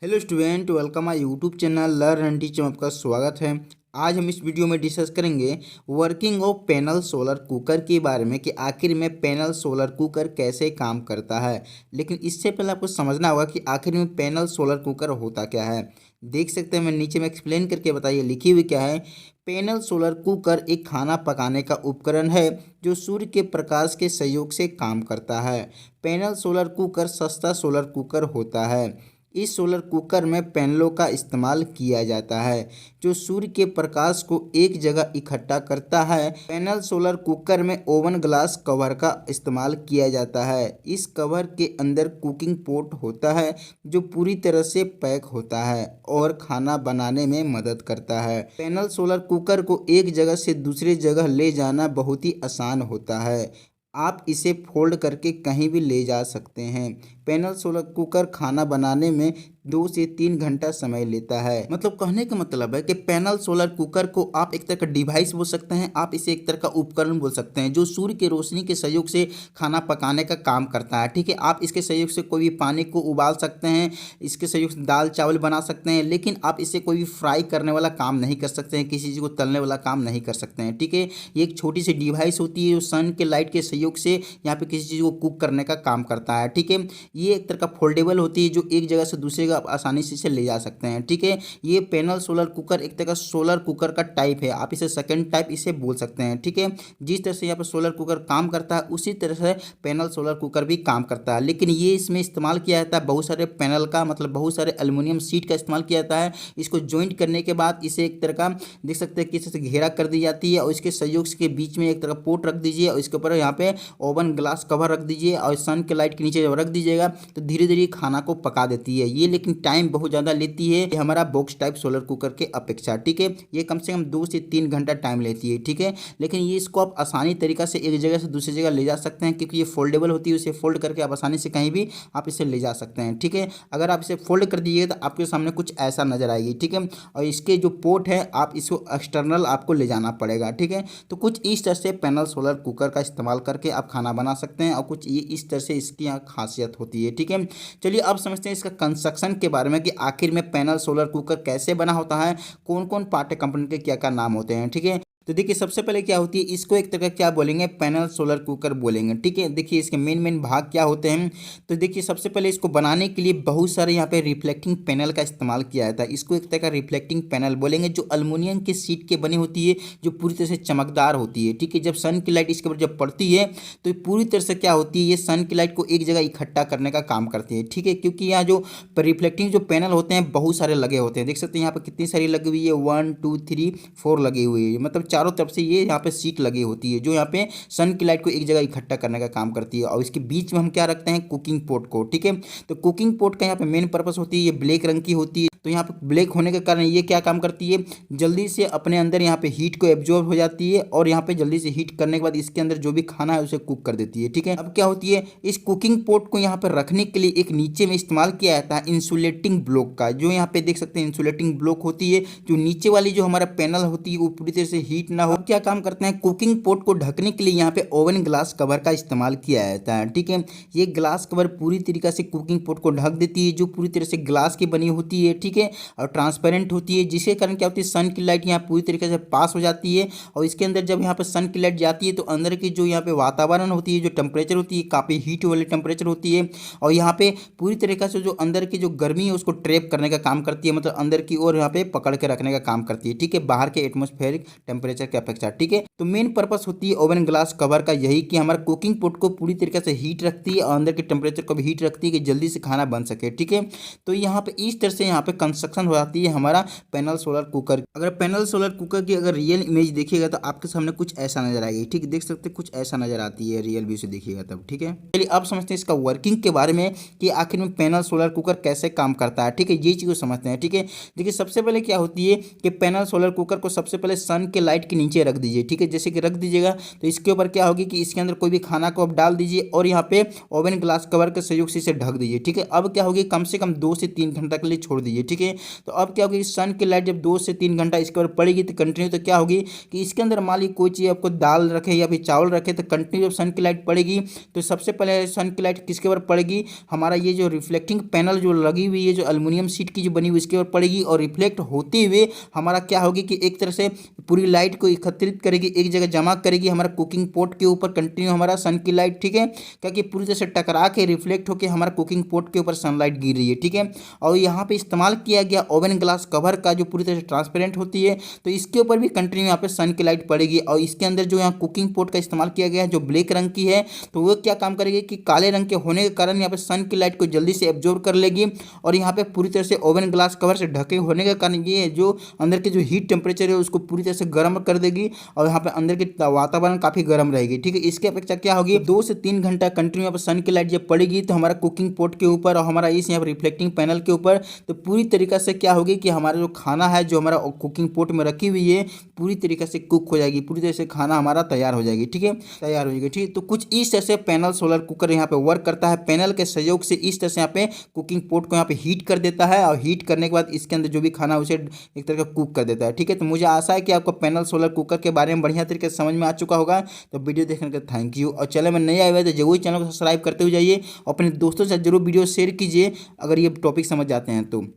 Hello student, welcome my YouTube channel learn and teach में आपका स्वागत है। आज हम इस वीडियो में डिस्कस करेंगे working of panel solar cooker के बारे में कि आखिर में पैनल सोलर कुकर कैसे काम करता है। लेकिन इससे पहले आपको समझना होगा कि आखिर में पैनल सोलर कुकर होता क्या है। देख सकते हैं, मैं नीचे में एक्सप्लेन करके बताइए लिखी हुई क्या है। पैनल सोलर कुकर एक खाना पकाने का उपकरण है जो सूर्य के प्रकाश के सहयोग से काम करता है। पैनल सोलर कुकर सस्ता सोलर कुकर होता है। इस सोलर कुकर में पैनलों का इस्तेमाल किया जाता है जो सूर्य के प्रकाश को एक जगह इकट्ठा करता है। पैनल सोलर कुकर में ओवन ग्लास कवर का इस्तेमाल किया जाता है। इस कवर के अंदर कुकिंग पॉट होता है जो पूरी तरह से पैक होता है और खाना बनाने में मदद करता है। पैनल सोलर कुकर को एक जगह से दूसरी जगह ले जाना बहुत ही आसान होता है। आप इसे फोल्ड करके कहीं भी ले जा सकते हैं। पैनल सोलर कुकर खाना बनाने में 2 से 3 घंटा समय लेता है। मतलब कहने का मतलब है कि पैनल सोलर कुकर को आप एक तरह का डिवाइस बोल सकते हैं, आप इसे एक तरह का उपकरण बोल सकते हैं जो सूर्य की रोशनी के सहयोग से खाना पकाने का काम करता है। ठीक है, आप इसके सहयोग से कोई भी पानी को उबाल सकते हैं, इसके सहयोग से दाल चावल बना सकते हैं, लेकिन आप इसे कोई भी फ्राई करने वाला काम नहीं कर सकते हैं, किसी चीज़ को तलने वाला काम नहीं कर सकते हैं। ठीक है, ये एक छोटी सी डिवाइस होती है जो सन के लाइट के सहयोग से यहाँ पे किसी चीज़ को कुक करने का काम करता है। ठीक है, ये एक तरह का फोल्डेबल होती है जो एक जगह से दूसरी जगह आप आसानी से इसे ले जा सकते हैं। ठीक है, ये पैनल सोलर कुकर एक तरह का सोलर कुकर का टाइप है, आप इसे सेकंड टाइप इसे बोल सकते हैं। ठीक है, जिस तरह से यहाँ पर सोलर कुकर काम करता है उसी तरह से पैनल सोलर कुकर भी काम करता है, लेकिन ये इसमें इस्तेमाल किया जाता है बहुत सारे पैनल का, मतलब बहुत सारे एल्युमिनियम शीट का इस्तेमाल किया जाता है। इसको ज्वाइंट करने के बाद इसे एक तरह का देख सकते हैं किसी से घेरा कर दी जाती है और इसके सहयोग के बीच में एक तरह का पोर्ट रख दीजिए और इसके ऊपर यहाँ पे ओवन ग्लास कवर रख दीजिए और सन के लाइट के नीचे जब रख दीजिएगा तो धीरे धीरे खाना को पका देती है। ये लेकिन टाइम बहुत ज़्यादा लेती है हमारा बॉक्स टाइप सोलर कुकर के अपेक्षा। ठीक है, ये कम से कम 2 से 3 घंटा टाइम लेती है। ठीक है, लेकिन ये इसको आप आसानी तरीका से एक जगह से दूसरी जगह ले जा सकते हैं क्योंकि ये फोल्डेबल होती है, उसे फोल्ड करके आप आसानी से कहीं भी आप इसे ले जा सकते हैं। ठीक है, अगर आप इसे फोल्ड कर दीजिए तो आपके सामने कुछ ऐसा नजर आएगी। ठीक है, और इसके जो पोर्ट है आप इसको एक्सटर्नल आपको ले जाना पड़ेगा। ठीक है, तो कुछ इस तरह से पैनल सोलर कुकर का इस्तेमाल करके आप खाना बना सकते हैं और कुछ ये इस तरह से इसकी यहाँ खासियत होती है। ठीक है, चलिए अब समझते हैं इसका कंस्ट्रक्शन के बारे में कि आखिर में पैनल सोलर कुकर कैसे बना होता है, कौन कौन पार्ट कंपोनेंट के क्या क्या नाम होते हैं। ठीक है, तो देखिए सबसे पहले क्या होती है, इसको एक तरह का क्या बोलेंगे, पैनल सोलर कुकर बोलेंगे। ठीक है, देखिए इसके मेन भाग क्या होते हैं। तो देखिए सबसे पहले इसको बनाने के लिए बहुत सारे यहाँ पे रिफ्लेक्टिंग पैनल का इस्तेमाल किया जाता है। इसको एक तरह का रिफ्लेक्टिंग पैनल बोलेंगे जो अल्युमिनियम के शीट के बनी होती है, जो पूरी तरह से चमकदार होती है। ठीक है, जब सन की लाइट इसके ऊपर जब पड़ती है तो पूरी तरह से क्या होती है, ये सन की लाइट को एक जगह इकट्ठा करने का काम करती है। ठीक है, क्योंकि यहाँ जो रिफ्लेक्टिंग जो पैनल होते हैं बहुत सारे लगे होते हैं, देख सकते हैं यहाँ पर कितनी सारी लगी हुई है, 1 2 3 4 लगी हुई है, मतलब चारों तरफ से ये यहाँ पे सीट लगी होती है जो यहाँ पे सन की लाइट को एक जगह इकट्ठा करने का काम करती है। और इसके बीच में हम क्या रखते हैं, कुकिंग पॉट को। ठीक है, तो कुकिंग पॉट का यहाँ पे मेन पर्पस होती है, ये ब्लैक रंग की होती है, तो यहाँ पे ब्लैक होने के कारण ये क्या काम करती है, जल्दी से अपने अंदर यहाँ पे हीट को एब्जॉर्ब हो जाती है और यहाँ पे जल्दी से हीट करने के बाद इसके अंदर जो भी खाना है उसे कुक कर देती है। ठीक है, अब क्या होती है, इस कुकिंग पॉट को यहाँ पे रखने के लिए एक नीचे में इस्तेमाल किया जाता है इंसुलेटिंग ब्लॉक का, जो यहाँ पे देख सकते हैं इंसुलेटिंग ब्लॉक होती है, जो नीचे वाली जो हमारा पैनल होती है वो पूरी तरह से हीट ना हो। अब क्या काम करते हैं, कुकिंग पॉट को ढकने के लिए यहाँ पे ओवन ग्लास कवर का इस्तेमाल किया जाता है। ठीक है, ये ग्लास कवर पूरी तरीके से कुकिंग पॉट को ढक देती है, जो पूरी तरह से ग्लास की बनी होती है। ठीक है, और ट्रांसपेरेंट होती है, जिसके कारण क्या होती है, सन की लाइट यहाँ पूरी तरीके से पास हो जाती है और इसके अंदर जब यहाँ पे सन की लाइट जाती है तो अंदर की जो यहाँ पे वातावरण होती है, जो टेम्परेचर होती है, काफ़ी हीट वाली टेम्परेचर होती है और यहाँ पे पूरी तरीके से जो अंदर की जो गर्मी है उसको ट्रैप करने का काम करती है, मतलब अंदर की ओर यहाँ पे पकड़ के रखने का काम करती है। ठीक है, बाहर के एटमोस्फेरिक टेम्परेचर की अपेक्षा। ठीक है, तो मेन पर्पस होती है ओवन ग्लास कवर का यही कि हमारा कुकिंग पॉट को पूरी तरीके से हीट रखती है और अंदर के टेम्परेचर को भी हीट रखती है कि जल्दी से खाना बन सके। ठीक है, तो यहाँ पे इस तरह से यहाँ पे कंस्ट्रक्शन हो जाती है हमारा पैनल सोलर कुकर। अगर पैनल सोलर कुकर की अगर रियल इमेज देखिएगा तो आपके सामने कुछ ऐसा नजर आएगी। ठीक है, देख सकते हैं कुछ ऐसा नजर आती है रियल व्यू से देखिएगा तब। ठीक है, चलिए अब समझते हैं इसका वर्किंग के बारे में कि आखिर में पैनल सोलर कुकर कैसे काम करता है। ठीक है, ये चीज़ को समझते हैं। ठीक है, देखिए सबसे पहले क्या होती है कि पैनल सोलर कुकर को सबसे पहले सन के लाइट के नीचे रख दीजिए। ठीक है, जैसे कि रख दीजिएगा तो इसके ऊपर क्या होगी कि इसके अंदर कोई भी खाना को आप डाल दीजिए और यहाँ पे ओवन ग्लास कवर के सहयोग से इसे ढक दीजिए। ठीक है, अब क्या होगी, कम से कम 2 से 3 घंटा के लिए छोड़ दीजिए। ठीक है, तो अब क्या होगी, सन की लाइट जब 2 से 3 घंटा इसके ऊपर पड़ेगी तो कंटिन्यू तो क्या होगी कि इसके अंदर मान ली कोई चीज़ आपको दाल रखे या फिर चावल रखे तो कंटिन्यू जब सन की लाइट पड़ेगी तो सबसे पहले सन की लाइट किसके ऊपर पड़ेगी, हमारा ये जो रिफ्लेक्टिंग पैनल जो लगी हुई है, जो एल्युमिनियम शीट की जो बनी हुई इसके ऊपर पड़ेगी और रिफ्लेक्ट होते हुए हमारा क्या होगी कि एक तरह से पूरी लाइट को एकत्रित करेगी, एक जगह जमा करेगी हमारा कुकिंग पॉट के ऊपर कंटिन्यू हमारा सन की लाइट। ठीक है, क्या कि पूरी तरह से टकरा के रिफ्लेक्ट होकर हमारा कुकिंग पॉट के ऊपर सनलाइट गिर रही है। ठीक है, और यहाँ पे इस्तेमाल किया गया ओवन ग्लास कवर का जो पूरी तरह से ट्रांसपेरेंट होती है, तो इसके ऊपर भी कंटिन्यू यहाँ पे सन की लाइट पड़ेगी। और इसके अंदर जो यहाँ कुकिंग पॉट का इस्तेमाल किया गया है जो ब्लैक रंग की है, तो वो क्या काम करेगी कि काले रंग के होने के कारण यहाँ पे सन की लाइट को जल्दी से एब्जॉर्ब कर लेगी और यहाँ पे पूरी तरह से ओवन ग्लास कवर से ढके होने के कारण ये जो अंदर के जो हीट टेम्परेचर है उसको पूरी तरह से गर्म कर देगी और यहाँ पे अंदर की वातावरण काफी गर्म रहेगी। ठीक है, इसकी अपेक्षा क्या होगी, 2 से 3 घंटा कंटिन्यू यहाँ पर सन की लाइट जब पड़ेगी तो हमारा कुकिंग पॉट के ऊपर और हमारा इस यहाँ पर रिफ्लेक्टिंग पैनल के ऊपर तो पूरी तरीके से क्या होगी कि हमारा जो खाना है जो हमारा कुकिंग पॉट में रखी हुई है पूरी तरीके से कुक हो जाएगी, पूरी तरह से खाना हमारा तैयार हो जाएगी। ठीक है, तैयार हो जाएगी। ठीक है, तो कुछ इस तरह से पैनल सोलर कुकर यहाँ पे वर्क करता है। पैनल के सहयोग से इस तरह से यहाँ पे कुकिंग पॉट को यहाँ पे हीट कर देता है और हीट करने के बाद इसके अंदर जो भी खाना है उसे एक तरह का कुक कर देता है। ठीक है, तो मुझे आशा है कि आपको पैनल सोलर कुकर के बारे में बढ़िया तरीके से समझ में आ चुका होगा। तो वीडियो देखने के थैंक यू, और चैनल में नए आए हुए तो जरूर चैनल को सब्सक्राइब करते हुए जाइए, अपने दोस्तों से जरूर वीडियो शेयर कीजिए अगर ये टॉपिक समझ जाते हैं तो।